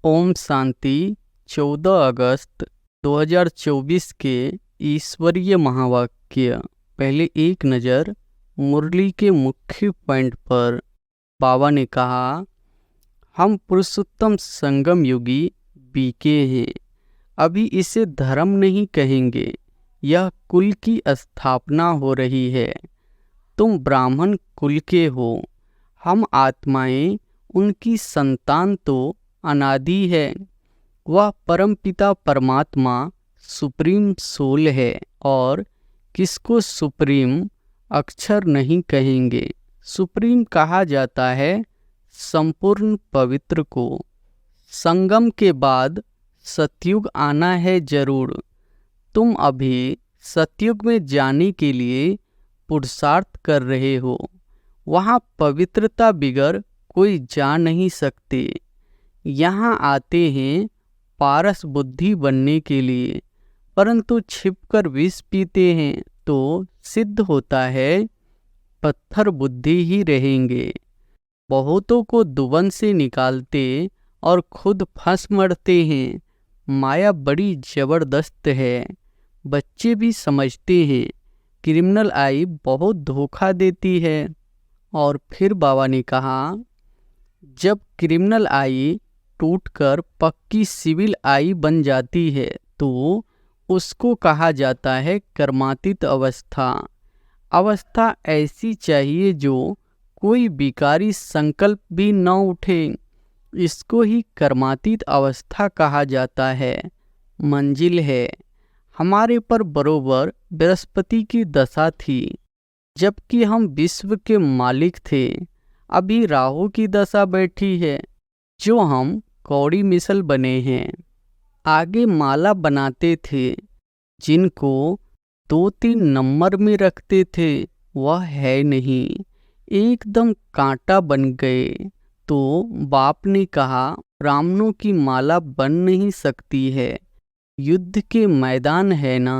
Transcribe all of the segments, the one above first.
ओम शांति। 14 अगस्त 2024 के ईश्वरीय महावाक्य। पहले एक नज़र मुरली के मुख्य पॉइंट पर। बाबा ने कहा, हम पुरुषोत्तम संगम युगी बीके हैं। अभी इसे धर्म नहीं कहेंगे, यह कुल की स्थापना हो रही है। तुम ब्राह्मण कुल के हो, हम आत्माएं उनकी संतान तो अनादि है। वह परमपिता परमात्मा सुप्रीम सोल है और किसको सुप्रीम अक्षर नहीं कहेंगे। सुप्रीम कहा जाता है संपूर्ण पवित्र को। संगम के बाद सतयुग आना है जरूर। तुम अभी सतयुग में जाने के लिए पुरुषार्थ कर रहे हो। वहाँ पवित्रता बिगर कोई जा नहीं सकते। यहाँ आते हैं पारस बुद्धि बनने के लिए, परंतु छिपकर विष पीते हैं तो सिद्ध होता है पत्थर बुद्धि ही रहेंगे। बहुतों को दुबन से निकालते और खुद फंस मरते हैं। माया बड़ी जबरदस्त है। बच्चे भी समझते हैं क्रिमिनल आई बहुत धोखा देती है। और फिर बाबा ने कहा, जब क्रिमिनल आई टूटकर पक्की सिविल आई बन जाती है तो उसको कहा जाता है कर्मातीत अवस्था। अवस्था ऐसी चाहिए जो कोई विकारी संकल्प भी न उठे। इसको ही कर्मातीत अवस्था कहा जाता है। मंजिल है। हमारे पर बरोबर बृहस्पति की दशा थी, जबकि हम विश्व के मालिक थे। अभी राहु की दशा बैठी है, जो हम कौड़ी मिसल बने हैं। आगे माला बनाते थे, जिनको 2-3 नंबर में रखते थे वह है नहीं, एकदम कांटा बन गए। तो बाप ने कहा, ब्राह्मणों की माला बन नहीं सकती है, युद्ध के मैदान है ना।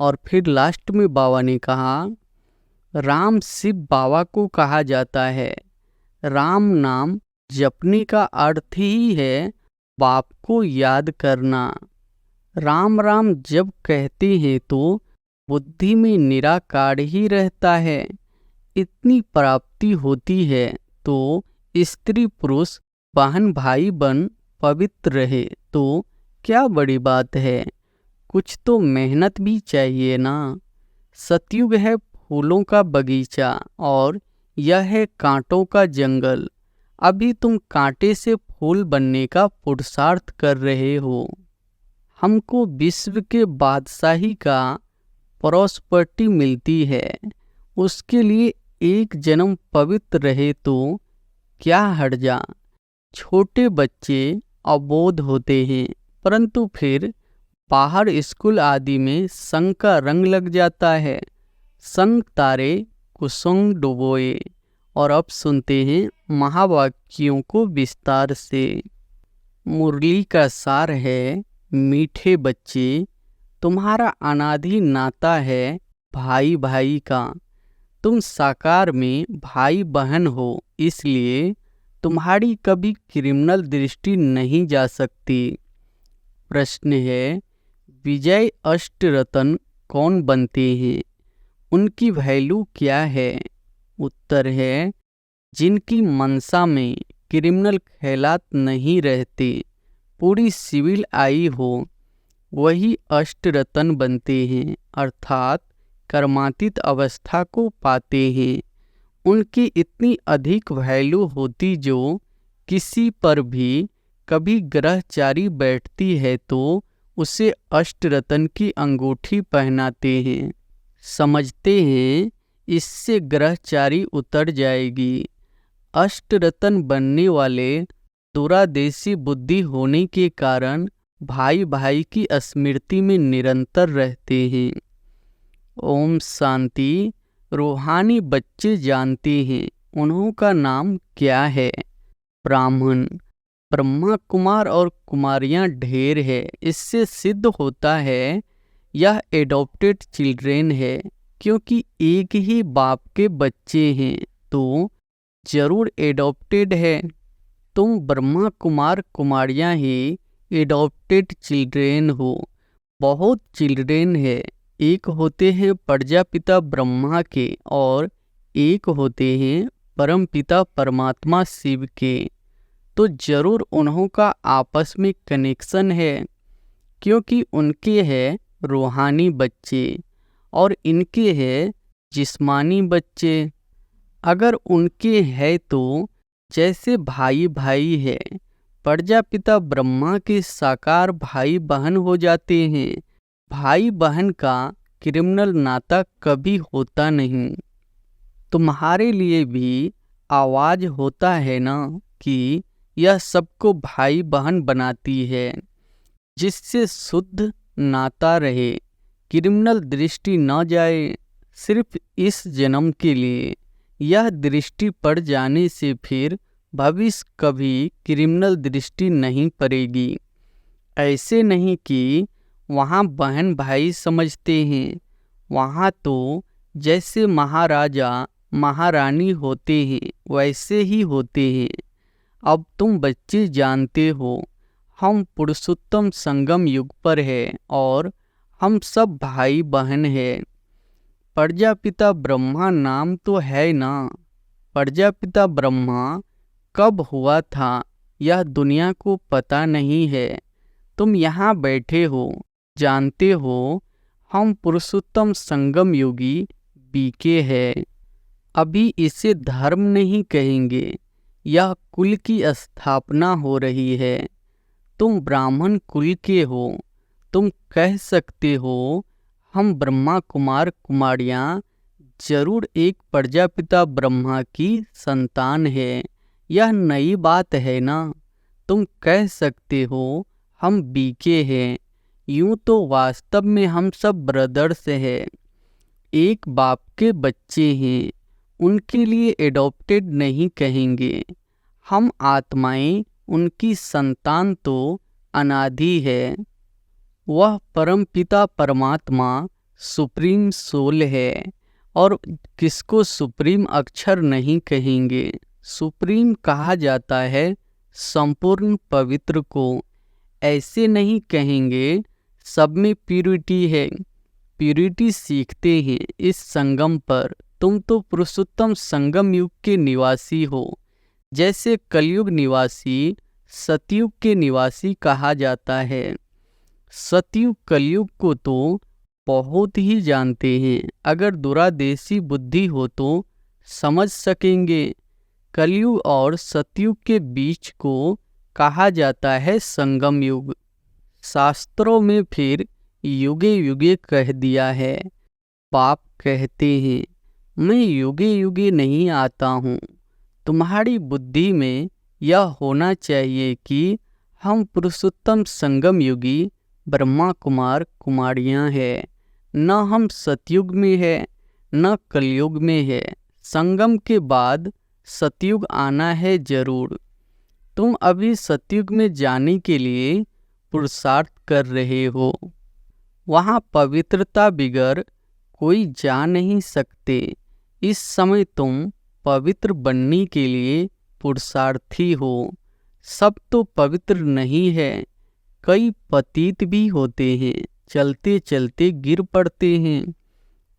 और फिर लास्ट में बाबा ने कहा, राम शिव बाबा को कहा जाता है। राम नाम जपने का अर्थ ही है बाप को याद करना। राम राम जब कहते हैं तो बुद्धि में निराकार ही रहता है। इतनी प्राप्ति होती है तो स्त्री पुरुष बहन भाई बन पवित्र रहे तो क्या बड़ी बात है। कुछ तो मेहनत भी चाहिए ना। सतयुग है फूलों का बगीचा और यह है कांटों का जंगल। अभी तुम कांटे से फूल बनने का पुरुषार्थ कर रहे हो। हमको विश्व के बादशाही का प्रॉस्पर्टी मिलती है, उसके लिए एक जन्म पवित्र रहे तो क्या हर्जा। छोटे बच्चे अबोध होते हैं, परंतु फिर बाहर स्कूल आदि में संग का रंग लग जाता है। संग तारे कुसुम डुबोए। और अब सुनते हैं महावाक्यों को विस्तार से। मुरली का सार है, मीठे बच्चे, तुम्हारा अनादि नाता है भाई भाई का। तुम साकार में भाई बहन हो, इसलिए तुम्हारी कभी क्रिमिनल दृष्टि नहीं जा सकती। प्रश्न है, विजय अष्टरत्न कौन बनते हैं, उनकी वैल्यू क्या है। उत्तर है, जिनकी मनसा में क्रिमिनल ख्यालात नहीं रहते, पूरी सिविल आई हो, वही अष्टरत्न बनते हैं, अर्थात कर्मातीत अवस्था को पाते हैं। उनकी इतनी अधिक वैल्यू होती जो किसी पर भी कभी ग्रहचारी बैठती है तो उसे अष्टरत्न की अंगूठी पहनाते हैं। समझते हैं इससे ग्रहचारी उतर जाएगी। अष्टरत्न बनने वाले दूरादेशी बुद्धि होने के कारण भाई भाई की स्मृति में निरंतर रहते हैं। ओम शांति। रूहानी बच्चे जानते हैं उन्हों का नाम क्या है। ब्राह्मण। ब्रह्मा कुमार और कुमारियां ढेर है। इससे सिद्ध होता है यह एडॉप्टेड चिल्ड्रेन है, क्योंकि एक ही बाप के बच्चे हैं तो जरूर एडॉप्टेड है। तुम ब्रह्मा कुमार कुमारियाँ ही एडॉप्टेड चिल्ड्रेन हो। बहुत चिल्ड्रेन है, एक होते हैं प्रजापिता ब्रह्मा के और एक होते हैं परमपिता परमात्मा शिव के। तो जरूर उन्हों का आपस में कनेक्शन है, क्योंकि उनके हैं रूहानी बच्चे और इनके हैं जिस्मानी बच्चे। अगर उनके हैं तो जैसे भाई भाई है, प्रजापिता ब्रह्मा के साकार भाई बहन हो जाते हैं। भाई बहन का क्रिमिनल नाता कभी होता नहीं। तुम्हारे लिए भी आवाज होता है ना कि यह सबको भाई बहन बनाती है, जिससे शुद्ध नाता रहे, क्रिमिनल दृष्टि न जाए। सिर्फ इस जन्म के लिए यह दृष्टि पड़ जाने से फिर भविष्य कभी क्रिमिनल दृष्टि नहीं पड़ेगी। ऐसे नहीं कि वहाँ बहन भाई समझते हैं, वहाँ तो जैसे महाराजा महारानी होते हैं वैसे ही होते हैं। अब तुम बच्चे जानते हो, हम पुरुषोत्तम संगम युग पर है और हम सब भाई बहन हैं। प्रजापिता ब्रह्मा नाम तो है ना। प्रजापिता ब्रह्मा कब हुआ था यह दुनिया को पता नहीं है। तुम यहाँ बैठे हो, जानते हो हम पुरुषोत्तम संगम योगी बीके है। अभी इसे धर्म नहीं कहेंगे, यह कुल की स्थापना हो रही है। तुम ब्राह्मण कुल के हो, तुम कह सकते हो हम ब्रह्मा कुमार कुमारियाँ जरूर एक प्रजापिता ब्रह्मा की संतान है। यह नई बात है ना। तुम कह सकते हो हम बीके हैं। यूं तो वास्तव में हम सब ब्रदर्स हैं, एक बाप के बच्चे हैं। उनके लिए एडॉप्टेड नहीं कहेंगे। हम आत्माएं उनकी संतान तो अनादि है। वह परमपिता परमात्मा सुप्रीम सोल है, और किसको सुप्रीम अक्षर नहीं कहेंगे। सुप्रीम कहा जाता है संपूर्ण पवित्र को। ऐसे नहीं कहेंगे सब में प्यूरिटी है। प्यूरिटी सीखते हैं इस संगम पर। तुम तो पुरुषोत्तम संगम युग के निवासी हो, जैसे कलयुग निवासी सतयुग के निवासी कहा जाता है। सतयुग कलयुग को तो बहुत ही जानते हैं। अगर दूरादेशी बुद्धि हो तो समझ सकेंगे। कलयुग और सतयुग के बीच को कहा जाता है संगम युग। शास्त्रों में फिर युगे युगे कह दिया है। बाप कहते हैं मैं युगे युगे नहीं आता हूँ। तुम्हारी बुद्धि में यह होना चाहिए कि हम पुरुषोत्तम संगम युगी ब्रह्मा कुमार कुमारियाँ हैं। न हम सतयुग में है न कलयुग में है। संगम के बाद सतयुग आना है जरूर। तुम अभी सतयुग में जाने के लिए पुरुषार्थ कर रहे हो। वहाँ पवित्रता बिगर कोई जा नहीं सकते। इस समय तुम पवित्र बनने के लिए पुरुषार्थी हो। सब तो पवित्र नहीं है, कई पतित भी होते हैं, चलते चलते गिर पड़ते हैं,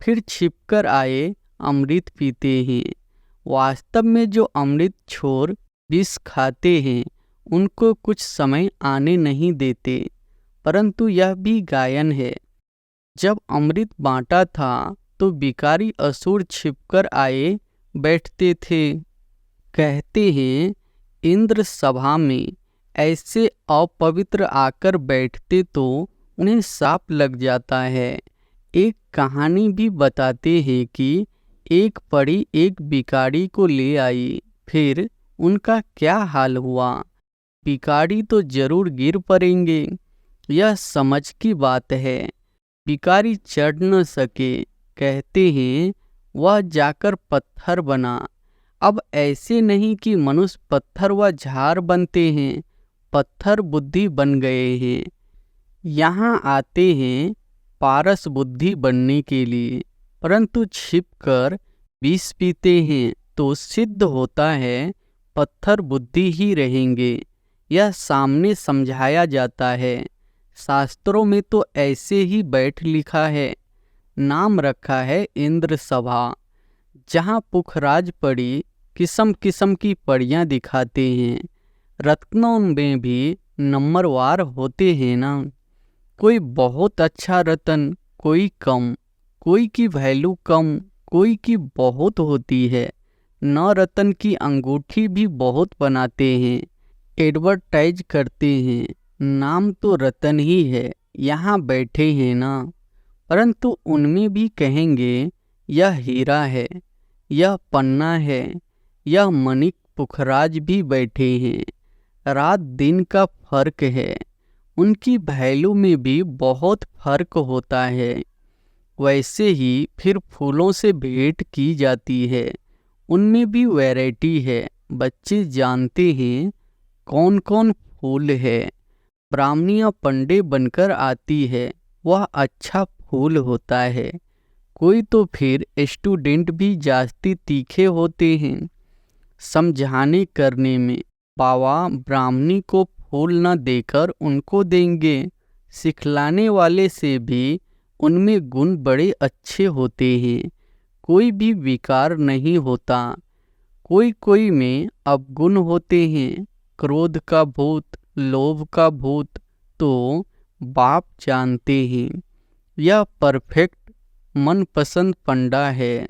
फिर छिपकर आए अमृत पीते हैं। वास्तव में जो अमृत छोड़ विष खाते हैं उनको कुछ समय आने नहीं देते। परंतु यह भी गायन है। जब अमृत बांटा था तो भिखारी असुर छिपकर आए बैठते थे। कहते हैं इंद्र सभा में ऐसे अपवित्र आकर बैठते तो उन्हें साप लग जाता है। एक कहानी भी बताते हैं कि एक परी एक भिखारी को ले आई, फिर उनका क्या हाल हुआ। भिखारी तो जरूर गिर पड़ेंगे, यह समझ की बात है। भिखारी चढ़ न सके, कहते हैं वह जाकर पत्थर बना। अब ऐसे नहीं कि मनुष्य पत्थर व झाड़ बनते हैं, पत्थर बुद्धि बन गए हैं। यहाँ आते हैं पारस बुद्धि बनने के लिए, परंतु छिपकर विष पीते हैं तो सिद्ध होता है पत्थर बुद्धि ही रहेंगे, यह सामने समझाया जाता है। शास्त्रों में तो ऐसे ही बैठ लिखा है। नाम रखा है इंद्र सभा, जहाँ पुखराज पड़ी किस्म किस्म की पड़ियाँ दिखाते हैं। रत्नों में भी नंबरवार होते हैं ना, कोई बहुत अच्छा रतन, कोई कम, कोई की वैल्यू कम, कोई की बहुत होती है। न रतन की अंगूठी भी बहुत बनाते हैं, एडवर्टाइज करते हैं। नाम तो रतन ही है, यहाँ बैठे हैं ना, परंतु उनमें भी कहेंगे यह हीरा है, यह पन्ना है, यह मणिक पुखराज भी बैठे हैं। रात दिन का फर्क है, उनकी वैल्यू में भी बहुत फर्क होता है। वैसे ही फिर फूलों से भेंट की जाती है, उनमें भी वैरायटी है। बच्चे जानते हैं कौन कौन फूल है। ब्राह्मणियाँ पंडे बनकर आती है, वह अच्छा फूल होता है। कोई तो फिर स्टूडेंट भी जास्ती तीखे होते हैं समझाने करने में। बाबा ब्राह्मणी को फूल न देकर उनको देंगे। सिखलाने वाले से भी उनमें गुण बड़े अच्छे होते हैं, कोई भी विकार नहीं होता। कोई कोई में अवगुण होते हैं, क्रोध का भूत, लोभ का भूत, तो बाप जानते हैं। यह परफेक्ट मनपसंद पंडा है,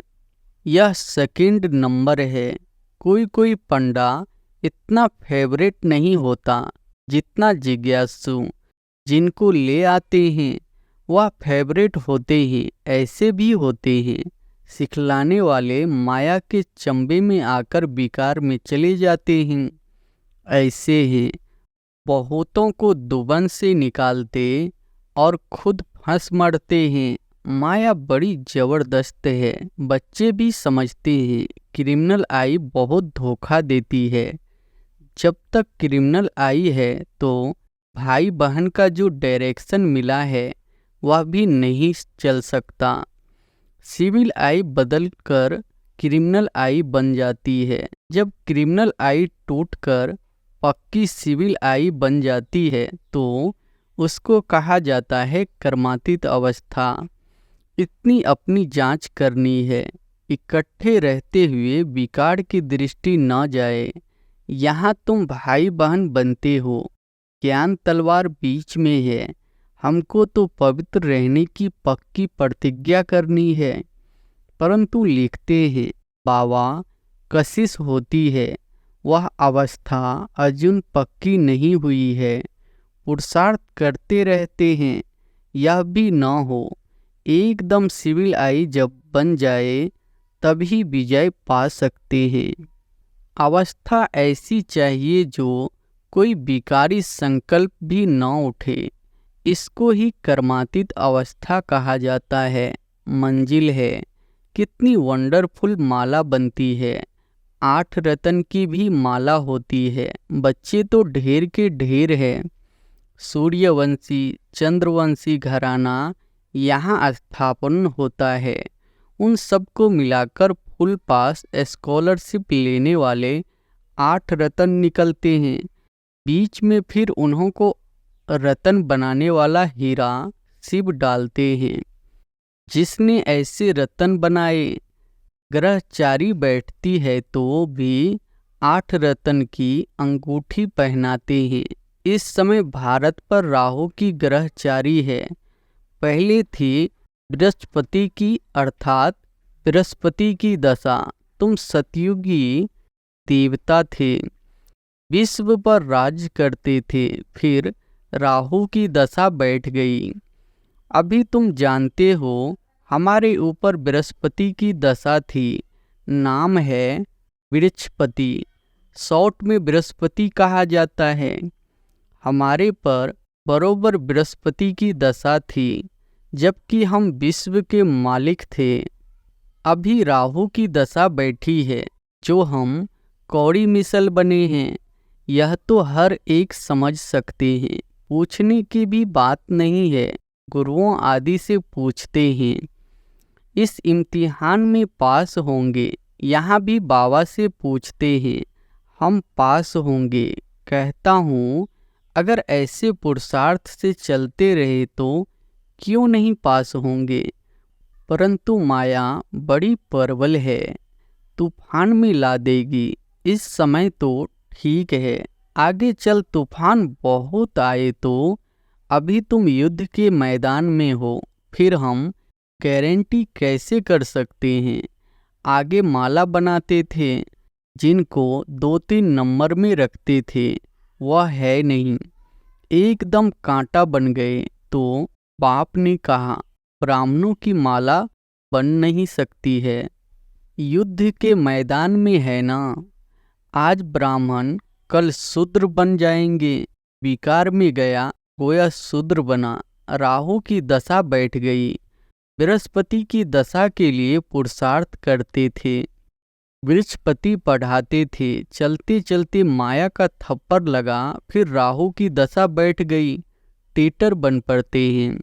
यह सेकंड नंबर है। कोई कोई पंडा इतना फेवरेट नहीं होता जितना जिज्ञासु जिनको ले आते हैं वह फेवरेट होते हैं। ऐसे भी होते हैं सिखलाने वाले माया के चंबे में आकर विकार में चले जाते हैं। ऐसे हैं बहुतों को दुबन से निकालते और खुद फंस मरते हैं। माया बड़ी जबरदस्त है, बच्चे भी समझते हैं। क्रिमिनल आई बहुत धोखा देती है। जब तक क्रिमिनल आई है तो भाई बहन का जो डायरेक्शन मिला है वह भी नहीं चल सकता। सिविल आई बदलकर क्रिमिनल आई बन जाती है। जब क्रिमिनल आई टूटकर पक्की सिविल आई बन जाती है तो उसको कहा जाता है कर्मातीत अवस्था। इतनी अपनी जांच करनी है, इकट्ठे रहते हुए विकार की दृष्टि न जाए। यहाँ तुम भाई बहन बनते हो, ज्ञान तलवार बीच में है। हमको तो पवित्र रहने की पक्की प्रतिज्ञा करनी है, परंतु लिखते हैं बाबा कशिश होती है, वह अवस्था अर्जुन पक्की नहीं हुई है। पुरुषार्थ करते रहते हैं, यह भी न हो एकदम सिविल आई जब बन जाए तभी विजय पा सकते हैं। अवस्था ऐसी चाहिए जो कोई विकारी संकल्प भी न उठे, इसको ही कर्मातीत अवस्था कहा जाता है। मंजिल है, कितनी वंडरफुल माला बनती है। 8 रतन की भी माला होती है। बच्चे तो ढेर के ढेर है। सूर्यवंशी चंद्रवंशी घराना यहाँ स्थापन होता है। उन सबको मिलाकर फुल पास स्कॉलरशिप लेने वाले 8 रतन निकलते हैं। बीच में फिर उन्हों को रतन बनाने वाला हीरा शिव डालते हैं। जिसने ऐसे रतन बनाए, ग्रहचारी बैठती है तो भी 8 रतन की अंगूठी पहनाते हैं। इस समय भारत पर राहु की ग्रहचारी है। पहले थी बृहस्पति की, अर्थात बृहस्पति की दशा। तुम सतयुगी देवता थे, विश्व पर राज करते थे। फिर राहु की दशा बैठ गई। अभी तुम जानते हो हमारे ऊपर बृहस्पति की दशा थी। नाम है बृहस्पति, शॉर्ट में बृहस्पति कहा जाता है। हमारे पर बरोबर बृहस्पति की दशा थी, जबकि हम विश्व के मालिक थे। अभी राहु की दशा बैठी है, जो हम कौड़ी मिसल बने हैं। यह तो हर एक समझ सकते हैं, पूछने की भी बात नहीं है। गुरुओं आदि से पूछते हैं। इस इम्तिहान में पास होंगे, यहाँ भी बाबा से पूछते हैं। हम पास होंगे। कहता हूँ अगर ऐसे पुरुषार्थ से चलते रहे तो क्यों नहीं पास होंगे। परंतु माया बड़ी प्रबल है, तूफान में ला देगी। इस समय तो ठीक है, आगे चल तूफान बहुत आए तो। अभी तुम युद्ध के मैदान में हो, फिर हम गारंटी कैसे कर सकते हैं। आगे माला बनाते थे, जिनको 2-3 नंबर में रखते थे, वह है नहीं, एकदम कांटा बन गए। तो बाप ने कहा ब्राह्मणों की माला बन नहीं सकती है, युद्ध के मैदान में है ना। आज ब्राह्मण कल शूद्र बन जाएंगे। विकार में गया, गोया शूद्र बना। राहु की दशा बैठ गई, बृहस्पति की दशा के लिए पुरुषार्थ करते थे। बृहस्पति पढ़ाते थे, चलते चलते माया का थप्पड़ लगा, फिर राहु की दशा बैठ गई, टेटर बन पड़ते हैं।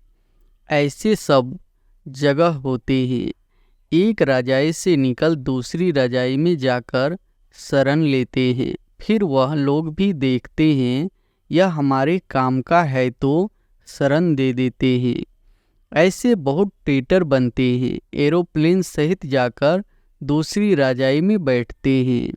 ऐसे सब जगह होते हैं। एक रजाई से निकल दूसरी रजाई में जाकर शरण लेते हैं, फिर वह लोग भी देखते हैं यह हमारे काम का है तो शरण दे देते हैं। ऐसे बहुत टेटर बनते हैं, एरोप्लेन सहित जाकर दूसरी रजाई में बैठते हैं।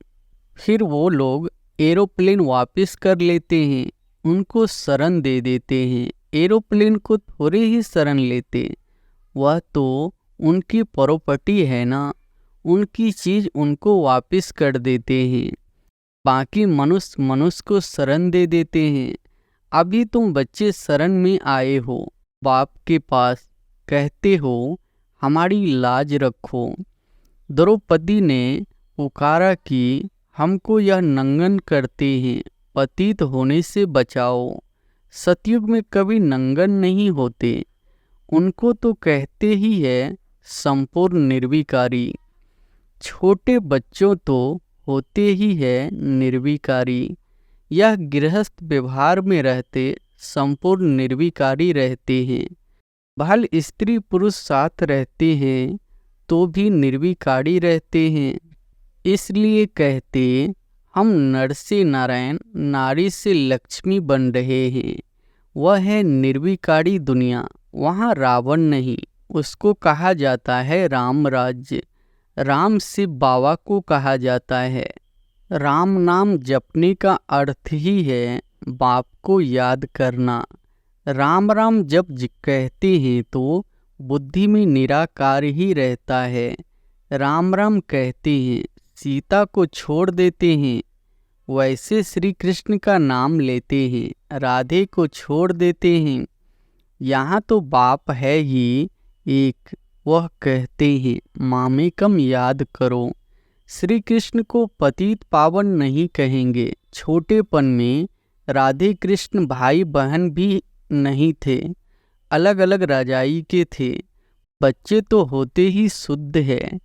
फिर वो लोग एरोप्लेन वापस कर लेते हैं, उनको शरण दे देते हैं। एरोप्लेन को थोड़े ही शरण लेते, वह तो उनकी प्रॉपर्टी है ना, उनकी चीज उनको वापस कर देते हैं। बाकी मनुष्य मनुष्य को शरण दे देते हैं। अभी तुम बच्चे शरण में आए हो बाप के पास, कहते हो हमारी लाज रखो। द्रौपदी ने पुकारा कि हमको यह नंगन करते हैं, पतित होने से बचाओ। सतयुग में कभी नंगन नहीं होते, उनको तो कहते ही है संपूर्ण निर्विकारी। छोटे बच्चों तो होते ही है निर्विकारी। यह गृहस्थ व्यवहार में रहते संपूर्ण निर्विकारी रहते हैं। भल स्त्री पुरुष साथ रहते हैं तो भी निर्विकारी रहते हैं। इसलिए कहते हम नर से नारायण, नारी से लक्ष्मी बन रहे हैं। वह है निर्विकारी दुनिया, वहाँ रावण नहीं, उसको कहा जाता है राम राज्य। राम शिव बाबा को कहा जाता है। राम नाम जपने का अर्थ ही है बाप को याद करना। राम राम जब कहते हैं तो बुद्धि में निराकार ही रहता है। राम राम कहते हैं, सीता को छोड़ देते हैं, वैसे श्री कृष्ण का नाम लेते हैं, राधे को छोड़ देते हैं। यहाँ तो बाप है ही एक, वह कहते हैं मामेकम याद करो। श्री कृष्ण को पतित पावन नहीं कहेंगे। छोटेपन में राधे कृष्ण भाई बहन भी नहीं थे, अलग अलग रजाई के थे। बच्चे तो होते ही शुद्ध है।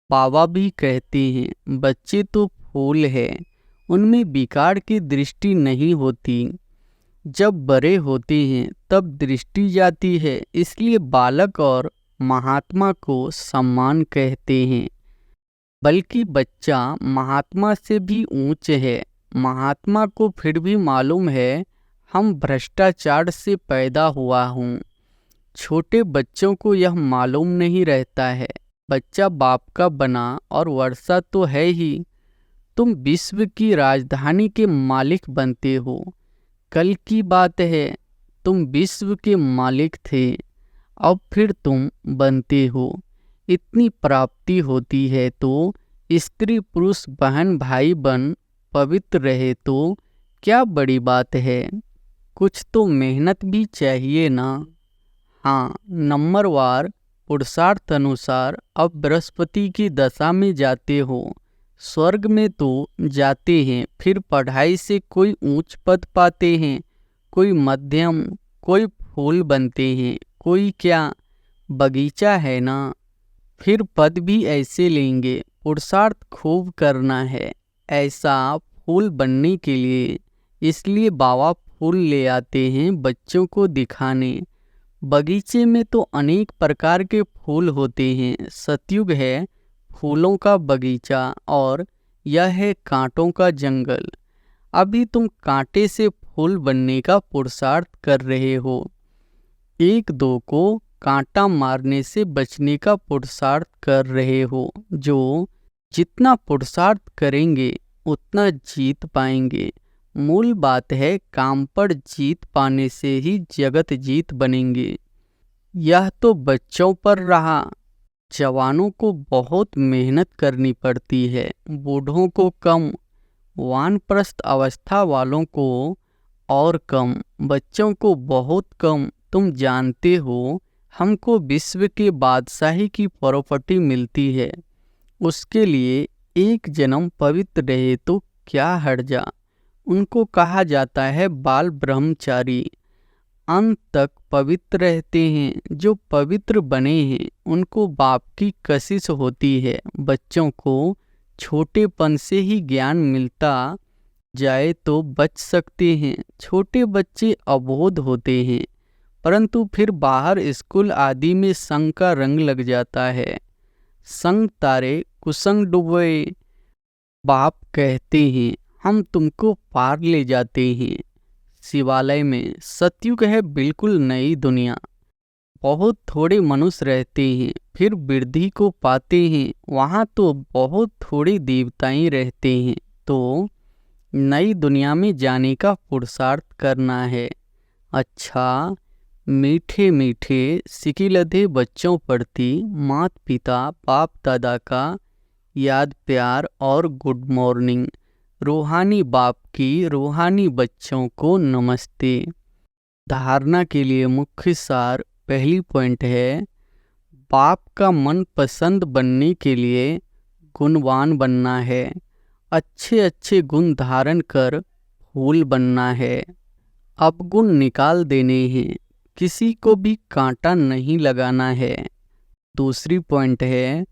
बाबा भी कहते हैं बच्चे तो फूल है, उनमें विकार की दृष्टि नहीं होती। जब बड़े होते हैं तब दृष्टि जाती है, इसलिए बालक और महात्मा को सम्मान कहते हैं। बल्कि बच्चा महात्मा से भी ऊंच है। महात्मा को फिर भी मालूम है हम भ्रष्टाचार से पैदा हुआ हूँ। छोटे बच्चों को यह मालूम नहीं रहता है। बच्चा बाप का बना और वर्षा तो है ही। तुम विश्व की राजधानी के मालिक बनते हो। कल की बात है, तुम विश्व के मालिक थे, अब फिर तुम बनते हो। इतनी प्राप्ति होती है तो स्त्री पुरुष बहन भाई बन पवित्र रहे तो क्या बड़ी बात है। कुछ तो मेहनत भी चाहिए ना। हाँ, नंबरवार पुरुषार्थ अनुसार अब बृहस्पति की दशा में जाते हो। स्वर्ग में तो जाते हैं, फिर पढ़ाई से कोई ऊंच पद पाते हैं, कोई मध्यम, कोई फूल बनते हैं, कोई क्या बगीचा है ना। फिर पद भी ऐसे लेंगे। पुरुषार्थ खूब करना है ऐसा फूल बनने के लिए, इसलिए बाबा फूल ले आते हैं बच्चों को दिखाने। बगीचे में तो अनेक प्रकार के फूल होते हैं। सतयुग है फूलों का बगीचा और यह है कांटों का जंगल। अभी तुम कांटे से फूल बनने का पुरुषार्थ कर रहे हो। एक दो को कांटा मारने से बचने का पुरुषार्थ कर रहे हो। जो जितना पुरुषार्थ करेंगे उतना जीत पाएंगे। मूल बात है, काम पर जीत पाने से ही जगत जीत बनेंगे। यह तो बच्चों पर रहा, जवानों को बहुत मेहनत करनी पड़ती है, बूढ़ों को कम, वानप्रस्थ अवस्था वालों को और कम, बच्चों को बहुत कम। तुम जानते हो, हमको विश्व के बादशाही की प्रॉपर्टी मिलती है, उसके लिए एक जन्म पवित्र रहे तो क्या हर्जा। उनको कहा जाता है बाल ब्रह्मचारी। अंत तक पवित्र रहते हैं। जो पवित्र बने हैं उनको बाप की कशिश होती है। बच्चों को छोटेपन से ही ज्ञान मिलता जाए तो बच सकते हैं। छोटे बच्चे अबोध होते हैं, परंतु फिर बाहर स्कूल आदि में संग का रंग लग जाता है। संग तारे कुसंग डूबे। बाप कहते हैं, हम तुमको पार ले जाते हैं। शिवालय में सतयुग है बिल्कुल नई दुनिया। बहुत थोड़े मनुष्य रहते हैं, फिर वृद्धि को पाते हैं। वहाँ तो बहुत थोड़े देवताएं रहते हैं। तो नई दुनिया में जाने का पुरुषार्थ करना है। अच्छा, मीठे मीठे सिकिलधे बच्चों प्रति माता पिता बाप दादा का याद प्यार और गुड मॉर्निंग। रूहानी बाप की रूहानी बच्चों को नमस्ते। धारणा के लिए मुख्य सार पहली पॉइंट है, बाप का मन पसंद बनने के लिए गुणवान बनना है। अच्छे अच्छे गुण धारण कर फूल बनना है। अवगुण निकाल देने हैं, किसी को भी कांटा नहीं लगाना है। दूसरी पॉइंट है,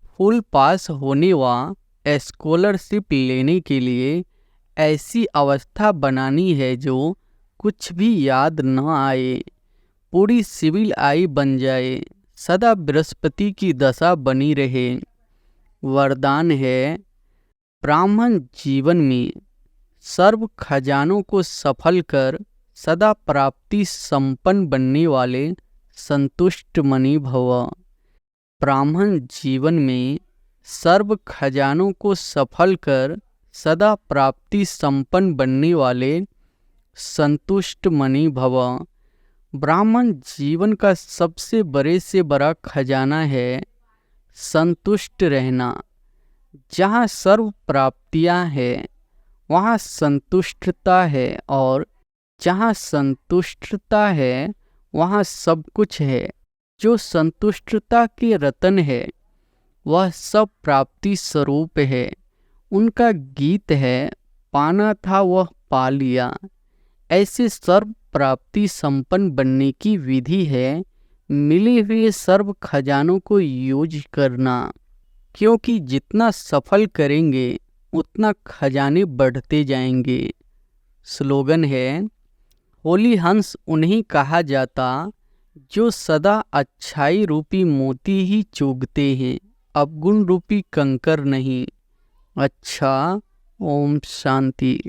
फुल पास होने व स्कॉलरशिप लेने के लिए ऐसी अवस्था बनानी है जो कुछ भी याद न आए, पूरी सिविल आई बन जाए, सदा बृहस्पति की दशा बनी रहे। वरदान है, ब्राह्मण जीवन में सर्व खजानों को सफल कर सदा प्राप्ति संपन्न बनने वाले संतुष्ट मणि भव। ब्राह्मण जीवन में सर्व खजानों को सफल कर सदा प्राप्ति संपन्न बनने वाले संतुष्ट मणि भव। ब्राह्मण जीवन का सबसे बड़े से बड़ा खजाना है संतुष्ट रहना। जहाँ सर्व प्राप्तियाँ हैं वहाँ संतुष्टता है, और जहाँ संतुष्टता है वहाँ सब कुछ है। जो संतुष्टता के रतन है वह सब प्राप्ति स्वरूप है। उनका गीत है, पाना था वह पा लिया। ऐसे सर्व प्राप्ति संपन्न बनने की विधि है, मिले हुए सर्व खजानों को यूज करना। क्योंकि जितना सफल करेंगे उतना खजाने बढ़ते जाएंगे। स्लोगन है, होली हंस उन्हें कहा जाता जो सदा अच्छाई रूपी मोती ही चुगते हैं, अवगुण रूपी कंकर नहीं। अच्छा, ओम शांति।